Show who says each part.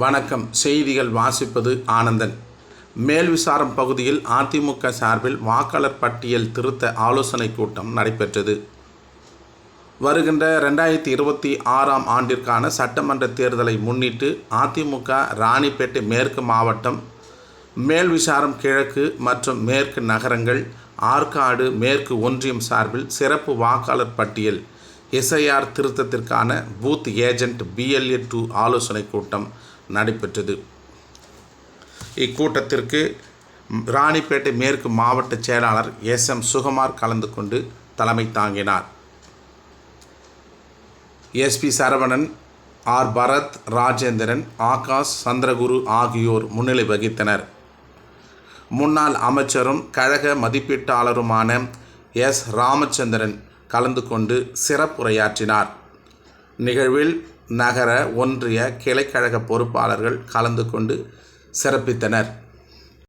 Speaker 1: வணக்கம். செய்திகள் வாசிப்பது ஆனந்தன். மேல்விசாரம் பகுதியில் அதிமுக சார்பில் வாக்காளர் பட்டியல் திருத்த ஆலோசனை கூட்டம் நடைபெற்றது. வருகின்ற 2026ஆம் ஆண்டிற்கான சட்டமன்ற தேர்தலை முன்னிட்டு அதிமுக ராணிப்பேட்டை மேற்கு மாவட்டம், மேல்விசாரம் கிழக்கு மற்றும் மேற்கு நகரங்கள், ஆற்காடு மேற்கு ஒன்றியம் சார்பில் சிறப்பு வாக்காளர் பட்டியல் SIR திருத்தத்திற்கான பூத் ஏஜென்ட் BLA 2 ஆலோசனை கூட்டம் நடைபெற்றது. இக்கூட்டத்திற்கு ராணிப்பேட்டை மேற்கு மாவட்ட செயலாளர் SM சுகுமார் கலந்து கொண்டு தலைமை தாங்கினார். SP சரவணன், R பரத், ராஜேந்திரன், ஆகாஷ், சந்திரகுரு ஆகியோர் முன்னிலை வகித்தனர். முன்னாள் அமைச்சரும் கழக மதிப்பீட்டாளருமான S ராமச்சந்திரன் கலந்து கொண்டு சிறப்புரையாற்றினார். நிகழ்வில் நகர, ஒன்றிய, கிளைக்கழக பொறுப்பாளர்கள் கலந்து கொண்டு சிறப்பித்தனர்.